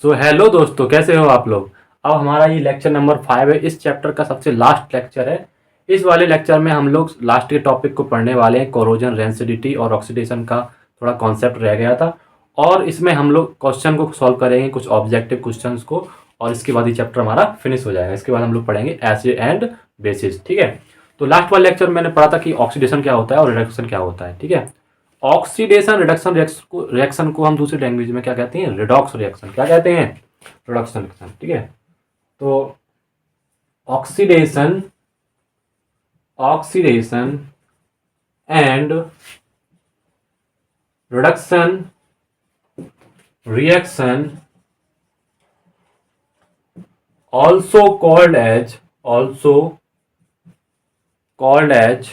So hello दोस्तों, कैसे हो आप लोग। अब हमारा ये लेक्चर नंबर 5 है। इस चैप्टर का सबसे लास्ट लेक्चर है। इस वाले लेक्चर में हम लोग लास्ट के टॉपिक को पढ़ने वाले हैं। कोरोजन, रेंसिडिटी और ऑक्सीडेशन का थोड़ा कॉन्सेप्ट रह गया था और इसमें हम लोग क्वेश्चन को सॉल्व करेंगे, कुछ ऑब्जेक्टिव क्वेश्चंस को, और इसके बाद ये चैप्टर हमारा फिनिश हो जाएगा। इसके बाद हम लोग पढ़ेंगे एसिड एंड बेसिस। ठीक है, तो लास्ट वाले लेक्चर में मैंने पढ़ा था कि ऑक्सीडेशन क्या होता है और रिडक्शन क्या होता है। ठीक है, ऑक्सीडेशन रिडक्शन रिएक्शन को हम दूसरी लैंग्वेज में क्या कहते हैं, रिडॉक्स रिएक्शन। क्या कहते हैं, रिडक्शन रिएक्शन। ठीक है, तो oxidation oxidation and reduction reaction also called as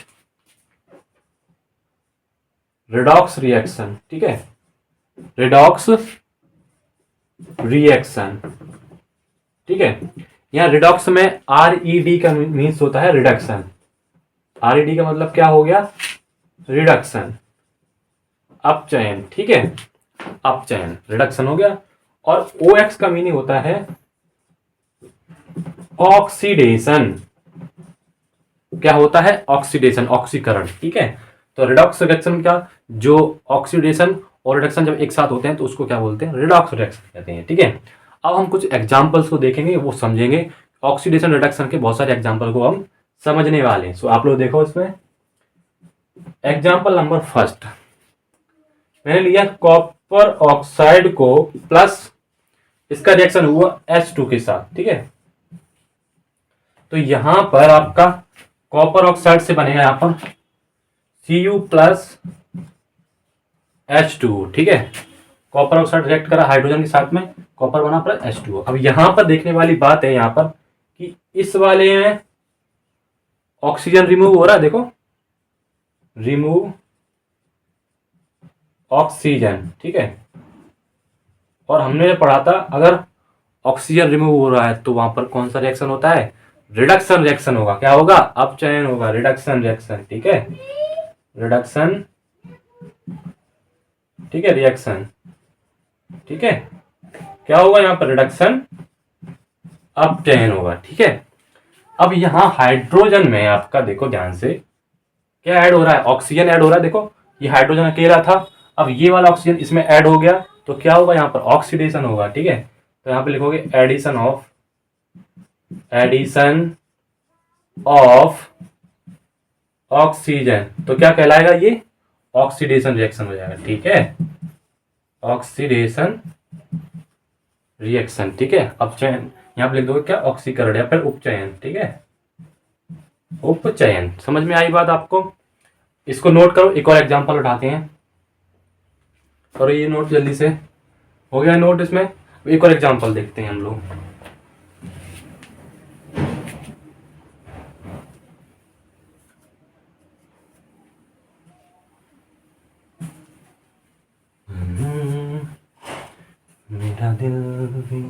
redox reaction. ठीक है, रिडॉक्स रिएक्शन। ठीक है, यहाँ रिडॉक्स में RED का मीन्स होता है रिडक्शन। RED का मतलब क्या हो गया, रिडक्शन, अपचयन। ठीक है, अपचयन, रिडक्शन हो गया। और OX का मीनिंग होता है ऑक्सीडेशन। क्या होता है, ऑक्सीडेशन, ऑक्सीकरण। ठीक है, तो रिडॉक्स रिएक्शन का जो ऑक्सीडेशन और रिडक्शन जब एक साथ होते हैं तो उसको क्या बोलते हैं, रिडॉक्स रिएक्शन कहते हैं। ठीक है, अब हम कुछ एग्जांपल्स को देखेंगे, वो समझेंगे। ऑक्सीडेशन रिडक्शन के बहुत सारे एग्जांपल को हम समझने वाले हैं। सो आप लोग देखो, इसमें एग्जांपल नंबर फर्स्ट मैंने लिया, कॉपर ऑक्साइड को प्लस इसका रिएक्शन हुआ H2 के साथ। ठीक है, तो यहां पर आपका कॉपर ऑक्साइड से बनेगा यहां पर Cu प्लस H2। ठीक है, कॉपर ऑक्साइड रिएक्ट करा हाइड्रोजन के साथ में, कॉपर बना प्लस H2। अब यहां पर देखने वाली बात है यहां पर कि इस वाले में ऑक्सीजन रिमूव हो रहा है। देखो, रिमूव ऑक्सीजन। ठीक है, और हमने पढ़ा था अगर ऑक्सीजन रिमूव हो रहा है तो वहां पर कौन सा रिएक्शन होता है, रिडक्शन रिएक्शन होगा। क्या होगा, अपचयन होगा, रिडक्शन रिएक्शन। ठीक है, रिडक्शन, ठीक है, रिएक्शन। ठीक है, क्या होगा यहाँ पर, रिडक्शन, अपचयन होगा। ठीक है, अब यहाँ हाइड्रोजन में आपका देखो ध्यान से क्या ऐड हो रहा है, ऑक्सीजन ऐड हो रहा है। देखो, ये हाइड्रोजन अकेला था, अब ये वाला ऑक्सीजन इसमें ऐड हो गया तो क्या होगा, यहाँ पर ऑक्सीडेशन होगा। ठीक है, तो यहाँ पे लिखोगे एडिशन ऑफ ऑक्सीजन, तो क्या कहलाएगा, ये ऑक्सीडेशन रिएक्शन हो जाएगा। ठीक है, ऑक्सीडेशन रिएक्शन। ठीक है, अपचयन यहाँ पे लिख दोगे क्या, ऑक्सीकरण या फिर उपचयन। ठीक है, उपचयन। समझ में आई बात आपको, इसको नोट करो। एक और एग्जांपल उठाते हैं, और ये नोट जल्दी से हो गया नोट। इसमें एक और एग्जांपल देखते हैं हम लोग। मेरा दिल भी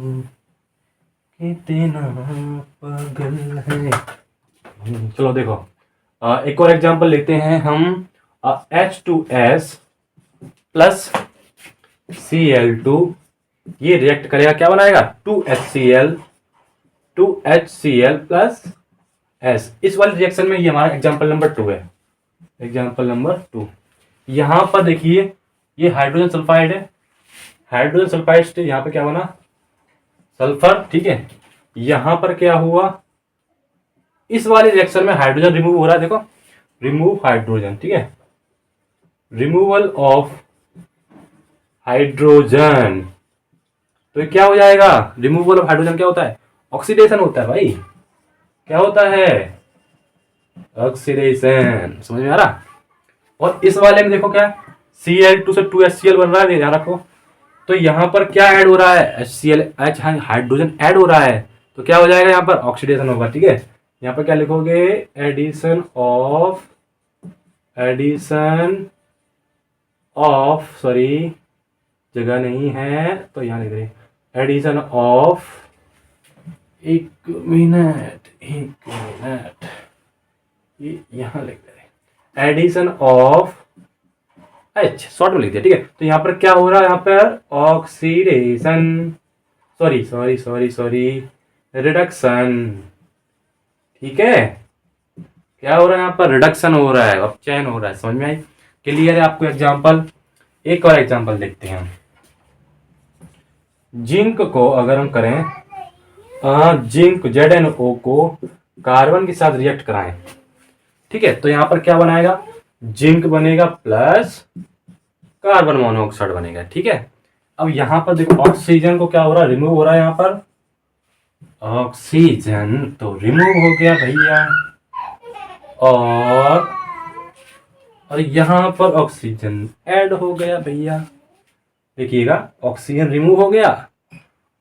कितना पागल है। चलो देखो, एक और एग्जांपल लेते हैं हम। H2S प्लस Cl2, ये रिएक्ट करेगा, क्या बनाएगा, 2HCl प्लस S। इस वाले रिएक्शन में ये हमारा एग्जांपल नंबर 2 है। एग्जांपल नंबर 2, यहां पर देखिए ये हाइड्रोजन सल्फाइड है। हाइड्रोजन सल्फाइड से यहाँ पे क्या बना, सल्फर। ठीक है, यहां पर क्या हुआ, इस वाले रिएक्शन में हाइड्रोजन रिमूव हो रहा है। देखो, रिमूव हाइड्रोजन। ठीक है, रिमूवल ऑफ हाइड्रोजन, तो ये क्या हो जाएगा, रिमूवल ऑफ हाइड्रोजन क्या होता है, ऑक्सीडेशन होता है भाई। क्या होता है, ऑक्सीडेशन। समझ में आ रहा। और इस वाले में देखो क्या, Cl2 से 2HCl बन रहा है, ध्यान रखो। तो यहां पर क्या ऐड हो रहा है, HCl, H हाइड्रोजन ऐड हो रहा है, तो क्या हो जाएगा, यहाँ पर ऑक्सीडेशन होगा। ठीक है, यहाँ पर क्या लिखोगे, एडिशन ऑफ सॉरी, जगह नहीं है तो यहाँ लिख रहे, एडिशन ऑफ, एक मिनट, ये यहाँ लिख रहे, एडिशन ऑफ H, शॉर्ट में लिख दिया। ठीक है, तो यहाँ पर क्या हो रहा है, यहाँ पर ऑक्सीडेशन, सॉरी रिडक्शन। ठीक है, क्या हो रहा है यहाँ पर, रिडक्शन हो रहा है, अब चयन हो रहा है, समझ में आई, क्लियर है आपको एग्जाम्पल। एक और एग्जाम्पल देखते हैं हम। जिंक को अगर हम करें, जिंक ZnO को कार्बन के साथ रिएक्ट कराएं, ठीक है, तो यहाँ पर क्या बनाएगा, जिंक बनेगा प्लस कार्बन मोनोऑक्साइड बनेगा। ठीक है, अब यहाँ पर देखो ऑक्सीजन को क्या हो रहा है, रिमूव हो रहा है, यहाँ पर ऑक्सीजन तो रिमूव हो गया भैया, और यहाँ पर ऑक्सीजन ऐड हो गया भैया। देखिएगा, ऑक्सीजन रिमूव हो गया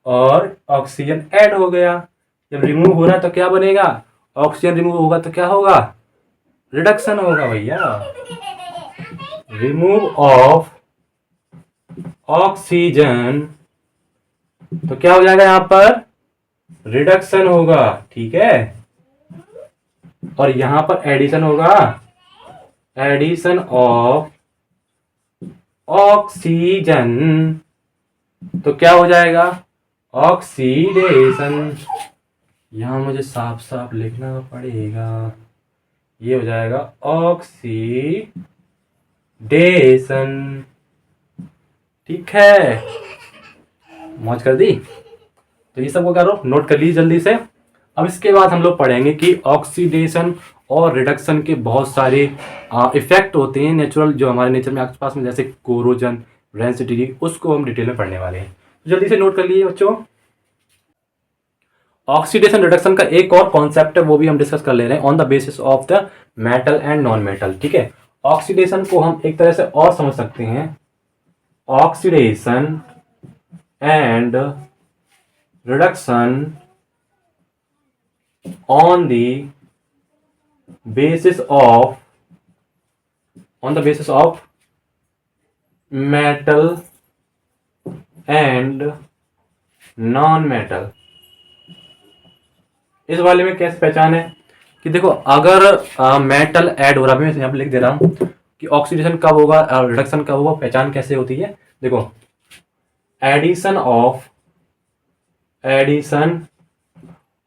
और ऑक्सीजन ऐड हो गया। जब रिमूव हो रहा है तो क्या बनेगा, ऑक्सीजन रिमूव होगा तो क्या होगा, रिडक्शन होगा भैया। रिमूव ऑफ ऑक्सीजन तो क्या हो जाएगा, यहां पर रिडक्शन होगा। ठीक है, और यहां पर एडिशन होगा, एडिशन ऑफ ऑक्सीजन तो क्या हो जाएगा, ऑक्सीडेशन। यहां मुझे साफ साफ लिखना पड़ेगा, ये हो जाएगा ऑक्सीडेशन। ठीक है, मौज कर दी। तो ये सब को करो, नोट कर लीजिए जल्दी से। अब इसके बाद हम लोग पढ़ेंगे कि ऑक्सीडेशन और रिडक्शन के बहुत सारे इफेक्ट होते हैं नेचुरल, जो हमारे नेचर में आसपास में, जैसे कोरोजन, रेंसिडिटी, उसको हम डिटेल में पढ़ने वाले हैं। तो जल्दी से नोट कर लीजिए बच्चों। ऑक्सीडेशन रिडक्शन का एक और कॉन्सेप्ट है, वो भी हम डिस्कस कर ले रहे हैं, on the basis of the metal and non metal. ठीक है, ऑक्सीडेशन को हम एक तरह से और समझ सकते हैं, oxidation and reduction on the basis of metal and non metal। इस वाले में कैसे पहचान है कि देखो, अगर मेटल ऐड हो रहा है, मैं यहाँ पे लिख दे रहा हूं कि ऑक्सीडेशन कब होगा और रिडक्शन कब होगा, पहचान कैसे होती है। देखो, एडिशन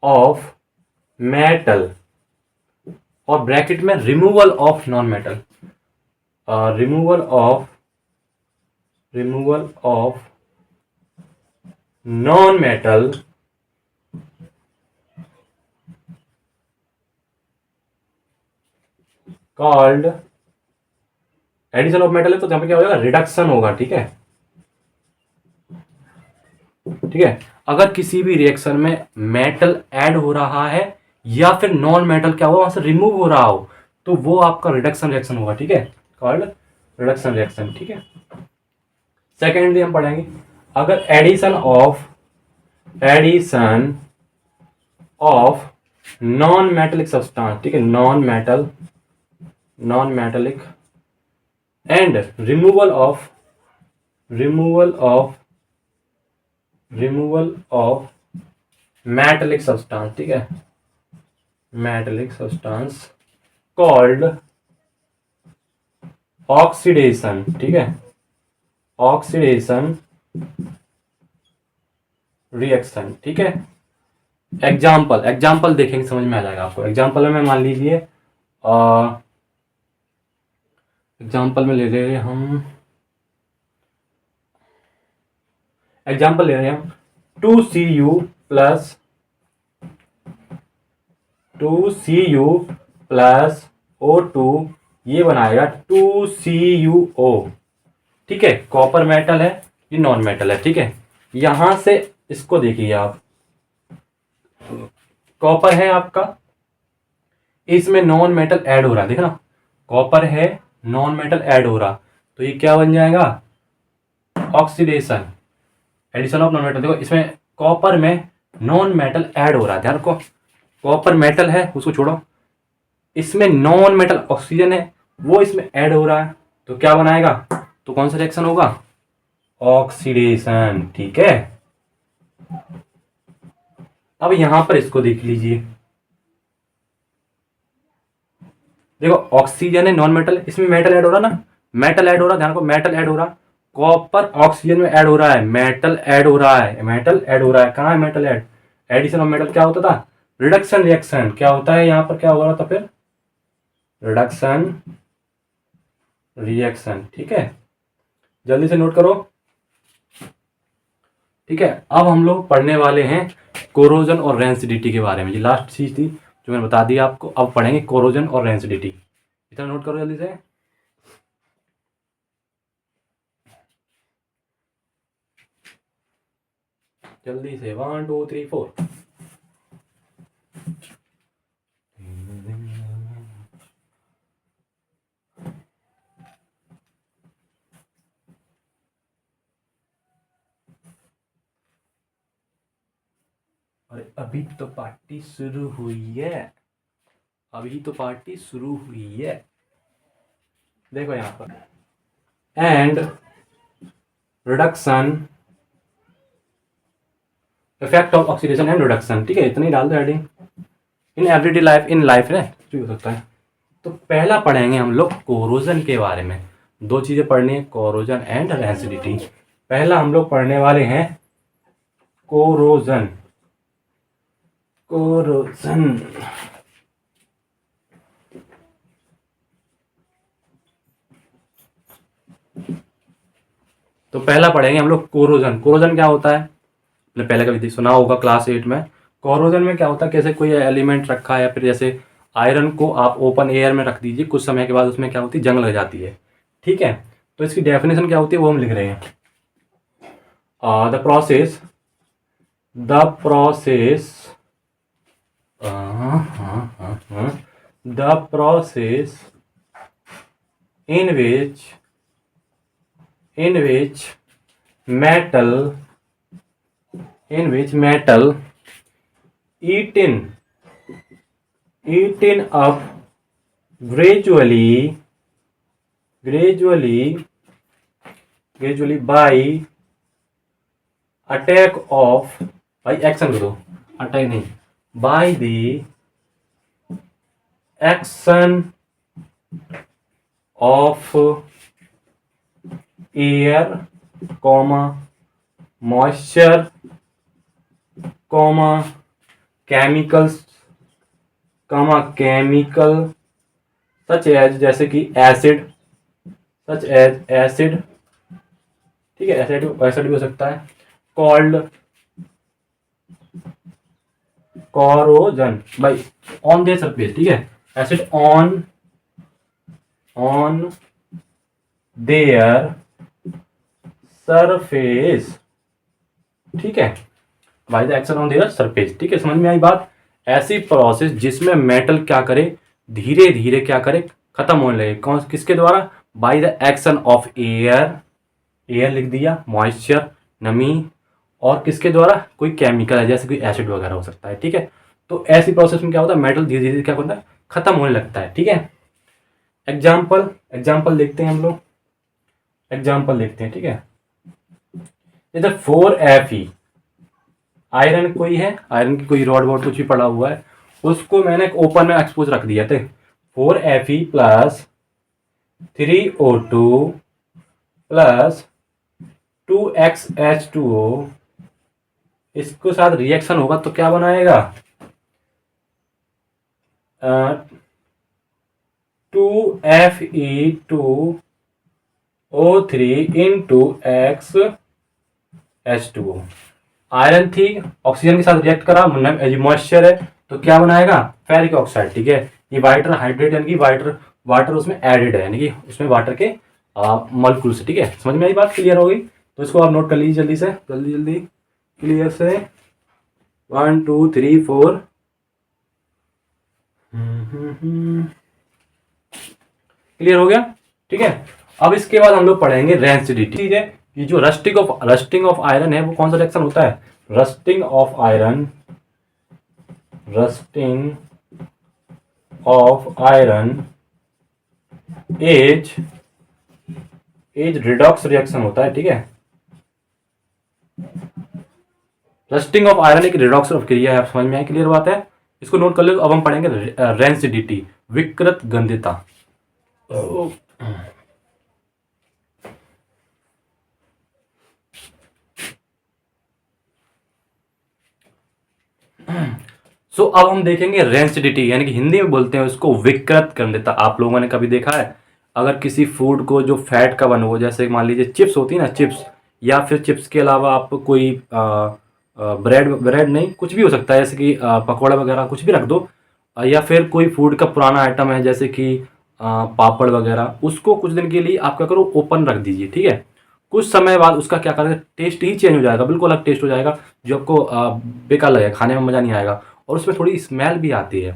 ऑफ मेटल और ब्रैकेट में removal of non metal, removal of non metal called, addition of metal है तो जहां पे क्या हो जाएगा, रिडक्शन होगा। ठीक है, अगर किसी भी रिएक्शन में मेटल ऐड हो रहा है या फिर नॉन मेटल क्या हुआ, वहां से रिमूव हो रहा हो, तो वो आपका रिडक्शन रिएक्शन होगा। ठीक है, कॉल्ड रिडक्शन रिएक्शन। ठीक है, सेकेंडली हम पढ़ेंगे, अगर addition of non metallic substance, ठीक है, non metallic and removal of metallic substance, ठीक है, मेटेलिक सब्सटेंस कॉल्ड ऑक्सीडेशन। ठीक है, ऑक्सीडेशन रिएक्शन। ठीक है, एग्जाम्पल देखेंगे, समझ में आ जाएगा आपको। एग्जाम्पल में मान लीजिए, एग्जाम्पल में ले रहे हैं हम, एग्जाम्पल ले रहे हैं हम 2Cu प्लस O2, ये बनाएगा 2CuO। ठीक है, कॉपर मेटल है, ये नॉन मेटल है। ठीक है, यहां से इसको देखिए आप, कॉपर है आपका, इसमें नॉन मेटल ऐड हो रहा है, देखना, कॉपर है, नॉन मेटल ऐड हो रहा, तो ये क्या बन जाएगा, oxidation, addition of non metal. देखो, इसमें कॉपर में नॉन मेटल ऐड हो रहा है, ध्यान रखो, कॉपर मेटल है उसको छोड़ो, इसमें नॉन मेटल ऑक्सीजन है, वो इसमें ऐड हो रहा है, तो क्या बनाएगा, तो कौन सा रिएक्शन होगा, ऑक्सीडेशन। ठीक है, अब यहां पर इसको देख लीजिए, देखो ऑक्सीजन है, नॉन मेटल, इसमें मेटल ऐड हो रहा ना, मेटल ऐड हो रहा, ध्यान रखो, मेटल ऐड हो रहा, कॉपर ऑक्सीजन में ऐड हो रहा है, मेटल ऐड हो रहा है, मेटल ऐड हो रहा है। कहाँ है metal add? Addition of metal क्या होता था? Reduction reaction. क्या होता है यहाँ पर, क्या हो रहा था फिर? Reduction reaction. ठीक है, जल्दी से नोट करो। ठीक है, अब हम लोग पढ़ने वाले हैं कोरोजन और रेंसिडिटी के बारे में। ये लास्ट चीज थी जो मैंने बता दी आपको। अब पढ़ेंगे कोरोजन और रेंसिडिटी। इतना नोट करो जल्दी से। जल्दी से 1 2 3 4। अरे अभी तो पार्टी शुरू हुई है, अभी तो पार्टी शुरू हुई है। देखो यहाँ पर, and reduction, effect of oxidation and reduction. ठीक है, इतना ही डाल दो heading. In everyday life, in life है कुछ भी हो सकता है। तो पहला पढ़ेंगे हम लोग कोरोजन के बारे में। दो चीजें पढ़नी है, कोरोजन एंड रेंसिडिटी। पहला हम लोग पढ़ने वाले हैं कोरोजन। कोरोजन तो पहला पढ़ेंगे हम लोग कोरोजन। कोरोजन क्या होता है? आपने पहले कभी सुना होगा क्लास 8 में। कोरोजन में क्या होता है, कैसे कोई एलिमेंट रखा है, या फिर जैसे आयरन को आप ओपन एयर में रख दीजिए, कुछ समय के बाद उसमें क्या होती है, जंग लग जाती है। ठीक है, तो इसकी डेफिनेशन क्या होती है वो हम लिख रहे हैं। The process in which metal eaten up gradually by attack of, by action करो, अटैक नहीं, by the action of air, moisture, chemicals, chemical such as, जैसे कि एसिड, such as एसिड। ठीक है, एसिड भी हो सकता है। कॉल्ड कोरोजन भाई ऑन द सरफेस। ठीक है, एसिड ऑन देयर सरफेस। ठीक है, by the action on their surface. ठीक है, समझ में आई बात? ऐसी प्रोसेस जिसमें मेटल क्या करे, धीरे धीरे क्या करे, खत्म होने लगे। कौन, किसके द्वारा? By the action of air, air लिख दिया, मॉइस्चर नमी, और किसके द्वारा? कोई केमिकल है, जैसे कोई एसिड वगैरह हो सकता है। ठीक है, तो ऐसी प्रोसेस में क्या होता है, मेटल धीरे धीरे क्या होता है, खत्म होने लगता है। ठीक है, एग्जाम्पल देखते हैं हम लोग, एग्जाम्पल देखते हैं। ठीक है, जैसे 4Fe, आयरन कोई है, आयरन की कोई रॉड वॉड कुछ भी पड़ा हुआ है, उसको मैंने ओपन में एक्सपोज रख दिया थे। 4Fe plus 3O2 plus 2XH2O, इसको साथ रिएक्शन होगा तो क्या बनाएगा? 2Fe2O3 into XH2O। आयरन थी, ऑक्सीजन के साथ रिएक्ट करा, मॉइस्चर है, तो क्या बनाएगा? Ferric oxide. ठीक है, ये वाटर हाइड्रेट यानी कि वाटर उसमें एडेड है, यानी कि उसमें वाटर के मॉलिक्यूल्स। ठीक है, समझ में आई बात? क्लियर हो गई? तो इसको आप नोट कर लीजिए जल्दी से, जल्दी क्लियर से। 1 2 3 4। क्लियर हो गया? ठीक है, अब इसके बाद हम लोग पढ़ेंगे रेंसिडिटी। ठीक है, ये जो रस्टिंग ऑफ आयरन है वो कौन सा रिएक्शन होता है? Rusting of iron as redox reaction होता है। ठीक है, रस्टिंग ऑफ आयरन एक रिडॉक्स क्रिया है। समझ में आई? क्लियर बात है? इसको नोट कर लो। अब हम पढ़ेंगे रेंसिडिटी, विकृत गंधता। सो अब हम देखेंगे रेंसिडिटी, यानी कि हिंदी में बोलते हैं उसको विकृत कर देता। आप लोगों ने कभी देखा है अगर किसी फूड को जो फैट का बना हो, जैसे मान लीजिए चिप्स होती है ना, चिप्स, या फिर चिप्स के अलावा आप कोई ब्रेड ब्रेड नहीं, कुछ भी हो सकता है, जैसे कि पकौड़ा वगैरह कुछ भी रख दो, या फिर कोई फूड का पुराना आइटम है जैसे कि पापड़ वगैरह, उसको कुछ दिन के लिए आप क्या करो, ओपन रख दीजिए, ठीक है। कुछ समय बाद उसका क्या करेगा, टेस्ट ही चेंज हो जाएगा, बिल्कुल अलग टेस्ट हो जाएगा, जो आपको बेकार लगेगा, खाने में मज़ा नहीं आएगा, और उसमें थोड़ी स्मेल भी आती है,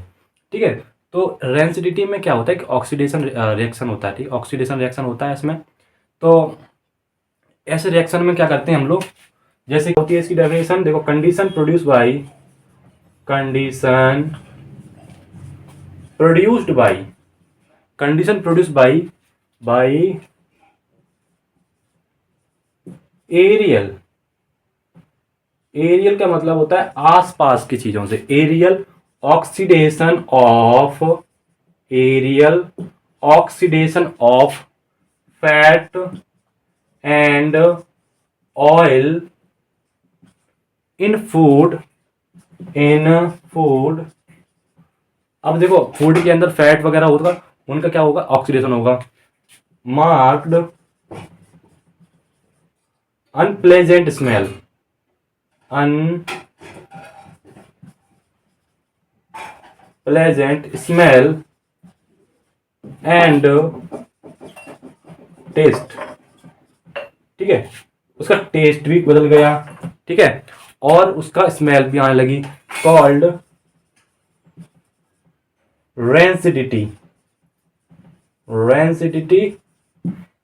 ठीक है। तो रेंसिडिटी में क्या होता है कि ऑक्सीडेशन रिएक्शन होता है, ठीक, ऑक्सीडेशन रिएक्शन होता है इसमें। तो ऐसे रिएक्शन में क्या करते हैं हम लोग, जैसे होती है इसकी डेफिनेशन देखो, condition produced by condition produce by aerial. Aerial का मतलब होता है आसपास की चीजों से, aerial oxidation of aerial oxidation of fat and oil in food. अब देखो फूड के अंदर फैट वगैरह होगा, उनका क्या होगा, ऑक्सीडेशन होगा। Marked unpleasant smell, unpleasant smell and taste, ठीक है, उसका टेस्ट भी बदल गया, ठीक है, और उसका स्मेल भी आने लगी, कॉल्ड रेंसिडिटी। रेंसिडिटी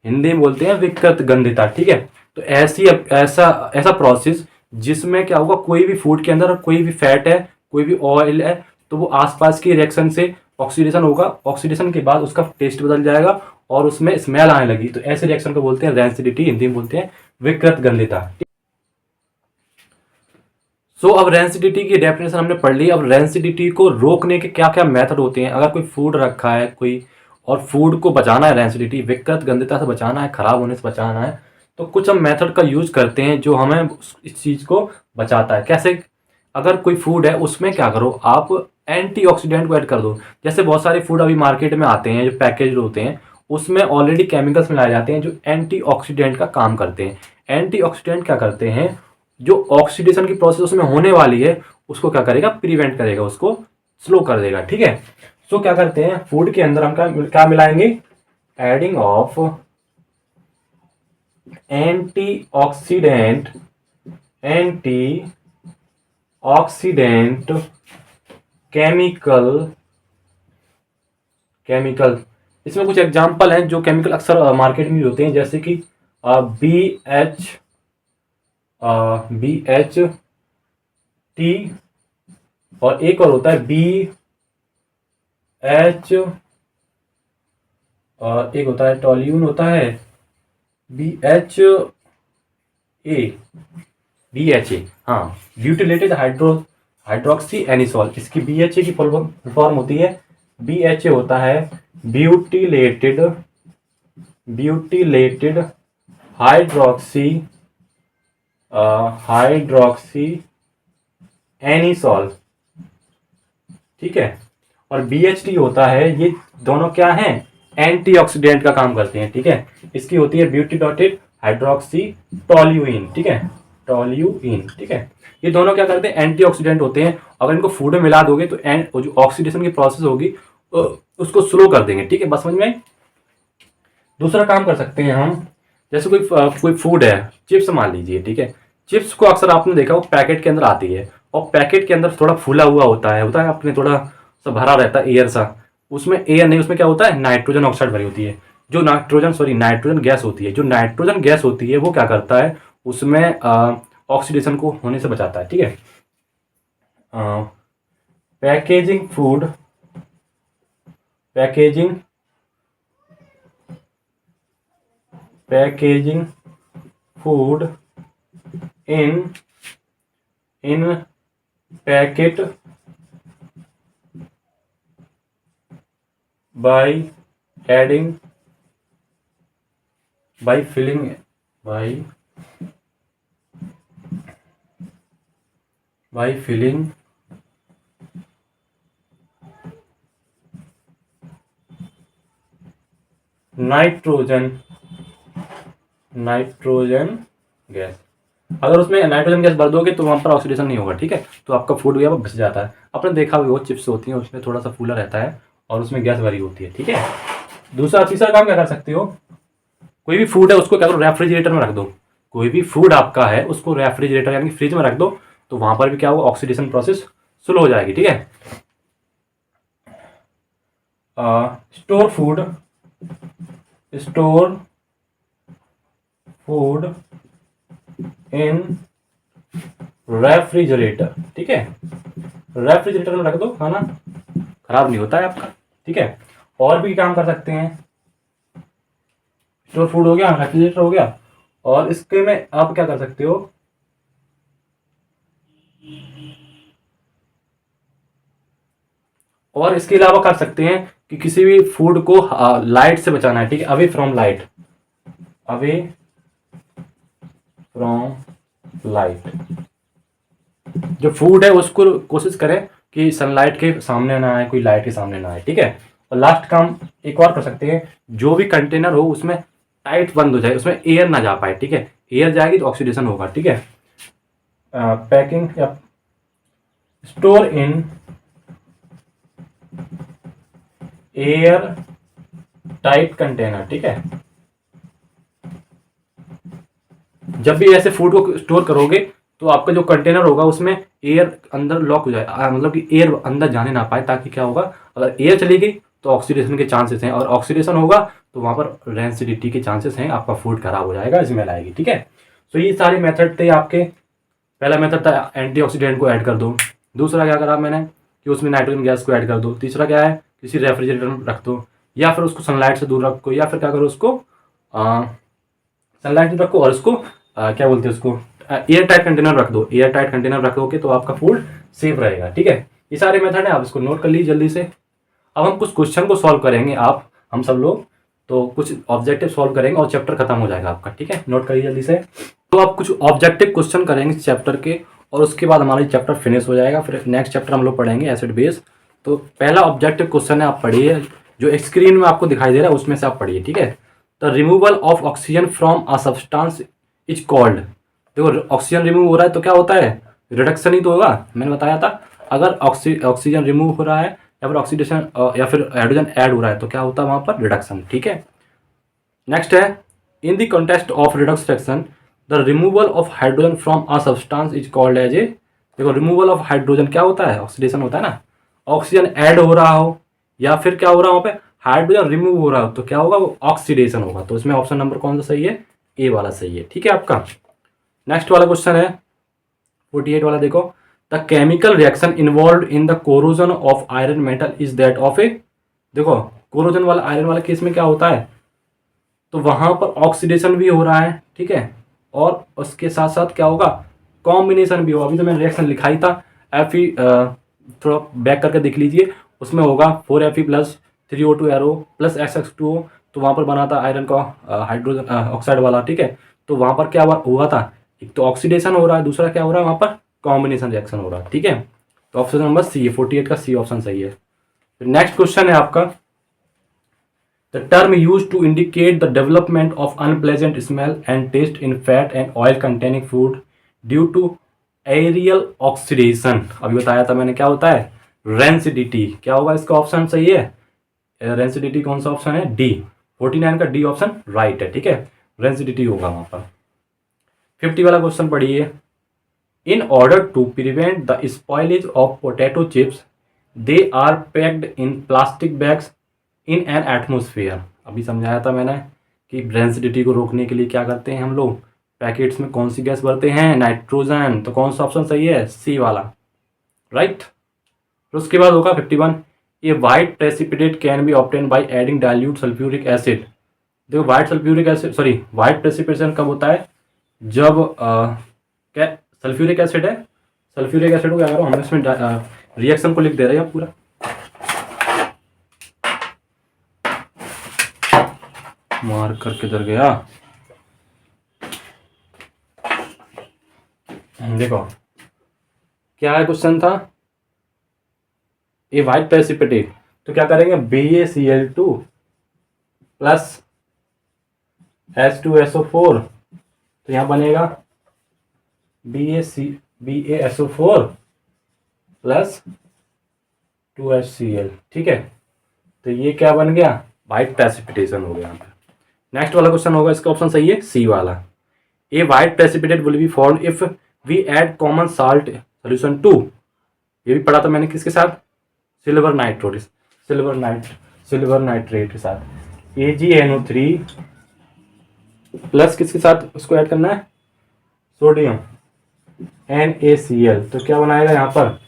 हिंदी में बोलते हैं विकृत गंधिता, ठीक है। तो ऐसा ऐसा प्रोसेस जिसमें क्या होगा, कोई भी फूड के अंदर कोई भी फैट है, कोई भी ऑयल है, तो वो आसपास की रिएक्शन से ऑक्सीडेशन होगा, ऑक्सीडेशन के बाद उसका टेस्ट बदल जाएगा और उसमें स्मेल आने लगी, तो ऐसे रिएक्शन को बोलते हैं रेंसिडिटी, हिंदी में बोलते हैं विकृत गंधिता। सो अब रेंसिडिटी की डेफिनेशन हमने पढ़ ली। अब रेंसिडिटी को रोकने के क्या क्या मेथड होते हैं। अगर कोई फूड रखा है कोई, और फूड को बचाना है, रेंसिडिटी विकृत गंधिता से बचाना है, खराब होने से बचाना है, तो कुछ हम मेथड का यूज करते हैं जो हमें इस चीज़ को बचाता है। कैसे, अगर कोई फूड है उसमें क्या करो, आप एंटीऑक्सीडेंट को ऐड कर दो। जैसे बहुत सारे फूड अभी मार्केट में आते हैं जो पैकेज होते हैं, उसमें ऑलरेडी केमिकल्स मिलाए जाते हैं जो एंटीऑक्सीडेंट का काम करते हैं। एंटीऑक्सीडेंट क्या करते हैं, जो ऑक्सीडेशन की प्रोसेस उसमें होने वाली है उसको क्या करेगा, प्रिवेंट करेगा, उसको स्लो कर देगा, ठीक है। सो क्या करते हैं, फूड के अंदर हम क्या मिलाएंगे, adding of antioxidant antioxidant chemical chemical इसमें कुछ एग्जांपल हैं जो केमिकल अक्सर मार्केट में होते हैं, जैसे कि BHT, और एक और होता है BH, और एक होता है टॉल्यून, होता है BHA, हाँ, ब्यूटिलेटेड हाइड्रोक्सी एनिसोल, इसकी BHA की फुल फॉर्म होती है, BHA होता है ब्यूटिलेटेड हाइड्रोक्सी हाइड्रोक्सी एनिसोल, ठीक है। और BHT होता है, ये दोनों क्या हैं, एंटीऑक्सीडेंट का काम करते हैं, ठीक है। इसकी होती है ब्यूटिलेटेड हाइड्रोक्सी टोल्यूइन, ठीक है, टोल्यूइन, ठीक है। ये दोनों क्या करते हैं, एंटीऑक्सीडेंट होते हैं। अगर इनको फूड में मिला दोगे तो जो ऑक्सीडेशन की प्रोसेस होगी उसको स्लो कर देंगे, ठीक है, बस समझ में आई? दूसरा काम कर सकते हैं हम, जैसे कोई फूड है, चिप्स मान लीजिए, ठीक है। चिप्स को अक्सर आपने देखा वो पैकेट के अंदर आती है, और पैकेट के अंदर थोड़ा फूला हुआ होता है अपने थोड़ा सा भरा रहता है एयर सा, उसमें एयर नहीं, उसमें क्या होता है, नाइट्रोजन ऑक्साइड भरी होती है, जो नाइट्रोजन गैस होती है, जो नाइट्रोजन गैस होती है वो क्या करता है, उसमें ऑक्सीडेशन को होने से बचाता है, ठीक है। Packaging food packaging packaging food in packet by adding by filling by by filling nitrogen nitrogen gas. अगर उसमें नाइट्रोजन गैस भर दोगे तो वहाँ पर ऑक्सीडेशन नहीं होगा, ठीक है। तो आपका फूड भी बच जाता है। आपने देखा भी वो चिप्स होती हैं उसमें थोड़ा सा फूला रहता है और उसमें गैस भरी होती है, ठीक है। दूसरा तीसरा काम क्या कर सकते हो, कोई भी फूड है उसको क्या करो, रेफ्रिजरेटर में रख दो। कोई भी फूड आपका है उसको रेफ्रिजरेटर यानी फ्रिज में रख दो, तो वहां पर भी क्या होगा, ऑक्सीडेशन प्रोसेस स्लो हो जाएगी, ठीक है। स्टोर फूड इन रेफ्रिजरेटर, ठीक है। रेफ्रिजरेटर में रख दो, खाना खराब नहीं होता है आपका, ठीक है। और भी काम कर सकते हैं, स्टोर फूड हो गया, रेफ्रिजरेटर हो गया, और इसके में आप क्या कर सकते हो, और इसके अलावा कर सकते हैं कि किसी भी फूड को लाइट से बचाना है, ठीक है। Away from light, away from light. जो फूड है उसको कोशिश करें कि सनलाइट के सामने ना आए, कोई लाइट के सामने ना आए, ठीक है। और लास्ट काम एक और कर सकते हैं, जो भी कंटेनर हो उसमें टाइट बंद हो जाए, उसमें एयर ना जा पाए, ठीक है। एयर जाएगी तो ऑक्सीडेशन होगा, ठीक है। पैकिंग या store in air tight container, ठीक है। जब भी ऐसे फूड को स्टोर करोगे तो आपका जो कंटेनर होगा उसमें एयर अंदर लॉक हो जाए, मतलब कि एयर अंदर जाने ना पाए, ताकि क्या होगा, अगर एयर चली गई तो ऑक्सीडेशन के चांसेस हैं, और ऑक्सीडेशन होगा तो वहां पर रेंसिडिटी के चांसेस हैं, आपका फूड खराब हो जाएगा, स्मेल आएगी, ठीक है। तो ये सारे मेथड थे आपके। पहला मेथड था एंटीऑक्सीडेंट को ऐड कर दो। दूसरा क्या करा मैंने कि उसमें नाइट्रोजन गैस को ऐड कर दो। तीसरा क्या है, किसी रेफ्रिजरेटर में रख दो, या फिर उसको सनलाइट से दूर रखो, या फिर क्या करो उसको सनलाइट में रखो और उसको क्या बोलते हैं उसको, एयर टाइट कंटेनर रख दो। एयर टाइट कंटेनर रखोगे तो आपका फूड सेफ रहेगा, ठीक है। ये सारे मेथड है, आप इसको नोट कर लीजिए जल्दी से। अब हम कुछ क्वेश्चन को सॉल्व करेंगे, हम सब लोग तो कुछ ऑब्जेक्टिव सॉल्व करेंगे और चैप्टर खत्म हो जाएगा आपका, ठीक है। नोट करिए जल्दी से। तो आप कुछ ऑब्जेक्टिव क्वेश्चन करेंगे चैप्टर के, और उसके बाद हमारा चैप्टर फिनिश हो जाएगा। फिर नेक्स्ट चैप्टर हम लोग पढ़ेंगे एसिड बेस। तो पहला ऑब्जेक्टिव क्वेश्चन है, आप पढ़िए, जो स्क्रीन में आपको दिखाई दे रहा है उसमें से आप पढ़िए, ठीक है। The removal of oxygen from a substance is called. देखो ऑक्सीजन रिमूव हो रहा है तो क्या होता है, रिडक्शन ही तो होगा, मैंने बताया था। अगर ऑक्सीजन रिमूव हो रहा है या फिर ऑक्सीडेशन या फिर हाइड्रोजन ऐड हो रहा है तो क्या होता है वहां पर, रिडक्शन, ठीक है। नेक्स्ट है, in the context of redox reaction the removal of hydrogen from a substance is called as A. देखो रिमूवल ऑफ हाइड्रोजन क्या होता है, ऑक्सीडेशन होता है ना। ऑक्सीजन ऐड हो रहा हो या फिर क्या हो रहा हो वहाँ पे, हाइड्रोजन रिमूव हो रहा हो तो क्या होगा, वो ऑक्सीडेशन होगा। तो इसमें ऑप्शन नंबर कौन सा सही है, ए वाला सही है, ठीक है आपका। नेक्स्ट वाला क्वेश्चन है 48 वाला, देखो the chemical reaction involve in the corrosion of iron metal is that of A. देखो कोरोजन वाला आयरन वाला केस में क्या होता है, तो वहां पर ऑक्सीडेशन भी हो रहा है, ठीक है, और उसके साथ साथ क्या होगा, कॉम्बिनेशन भी होगा। अभी तो मैंने रिएक्शन लिखा ही था, Fe थोड़ा बैक करके देख लीजिए, उसमें होगा 4Fe plus 3O2 arrow plus Sx2O, तो वहां पर बना था आयरन का हाइड्रोजन ऑक्साइड वाला, ठीक है। तो वहां पर क्या हुआ था, एक तो ऑक्सीडेशन हो रहा है, दूसरा क्या हो रहा है वहां पर, कॉम्बिनेशन रिएक्शन हो रहा है, ठीक है। तो ऑप्शन नंबर सी है, 48 का सी ऑप्शन सही है। नेक्स्ट क्वेश्चन है आपका, the term use to indicate the development of unpleasant smell and taste in fat and oil containing food due to aerial oxidation. अभी बताया था मैंने क्या होता है, रेंसिडिटी। क्या होगा इसका ऑप्शन सही है, रेंसिडिटी कौन सा ऑप्शन है, डी। 49 का डी ऑप्शन राइट है, ठीक है, रेंसिडिटी होगा वहां पर। 50 वाला क्वेश्चन पढ़िए, in order to prevent the spoilage of potato chips they are packed in plastic bags in an atmosphere. अभी समझाया था मैंने कि रेंसिडिटी को रोकने के लिए क्या करते हैं हम लोग, पैकेट्स में कौन सी गैस भरते हैं, नाइट्रोजन। तो कौन सा ऑप्शन सही है, सी वाला, राइट। फिर उसके बाद होगा 51, ये white precipitate can be obtain by adding dilute sulphuric acid. देखो white sulphuric acid, sorry white precipitation कब होता है, जब क्या सल्फ्यूरिक एसिड है, सल्फ्यूरिक एसिड को क्या करो, हम इसमें रिएक्शन को लिख दे रहे हैं पूरा। मार करके किधर गया, देखो क्या है क्वेश्चन था, ये वाइट प्रेसिपिटेट, तो क्या करेंगे BaCl2 प्लस H2SO4, तो यहाँ बनेगा BaSO4 प्लस 2HCl। ठीक है, तो ये क्या बन गया, वाइट प्रेसिपिटेशन हो गया यहाँ पे। नेक्स्ट वाला क्वेश्चन होगा, इसका ऑप्शन सही है सी वाला। A white precipitate will be form if we add common salt solution too, ये भी पढ़ा था मैंने किसके साथ, सिल्वर नाइट्रेट के साथ, AgNO3 प्लस किसके साथ उसको ऐड करना है, सोडियम NaCl, तो क्या बनाएगा यहाँ पर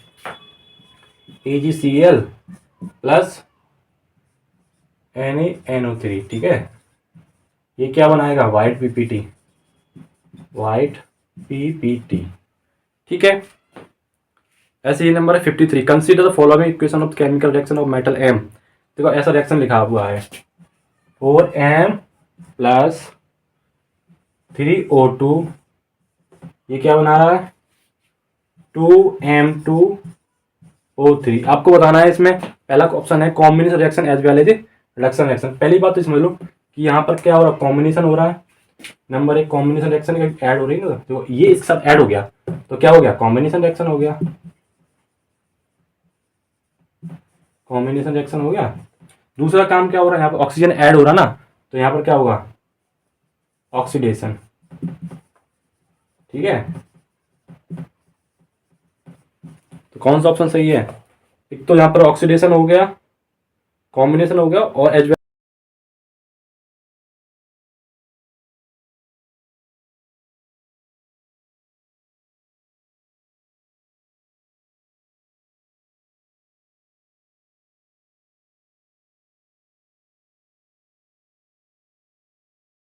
AgCl प्लस NaNO3। ठीक है, ये क्या बनाएगा, वाइट PPT। ठीक है, ऐसे ही नंबर है 53, consider the following equation of chemical reaction of metal M। देखो ऐसा रिएक्शन लिखा हुआ है 4M प्लस 3O2, ये क्या बना रहा है 2M2O3। आपको बताना है इसमें पहला ऑप्शन है combination reaction as well as reduction reaction. पहली बात तो समझ लो कि यहाँ पर क्या हो रहा है, कॉम्बिनेशन हो रहा है, नंबर एक कॉम्बिनेशन रिएक्शन ऐड हो रही है ना, तो ये इसके साथ ऐड हो गया तो क्या हो गया, कॉम्बिनेशन रिएक्शन हो गया, कॉम्बिनेशन रिएक्शन हो गया। दूसरा काम क्या हो रहा है, यहाँ पर ऑक्सीजन ऐड हो रहा ना, तो यहाँ पर क्या होगा, ऑक्सीडेशन। ठीक है, तो कौन सा ऑप्शन सही है, एक तो यहाँ पर ऑक्सीडेशन हो गया, कॉम्बिनेशन हो गया, और एज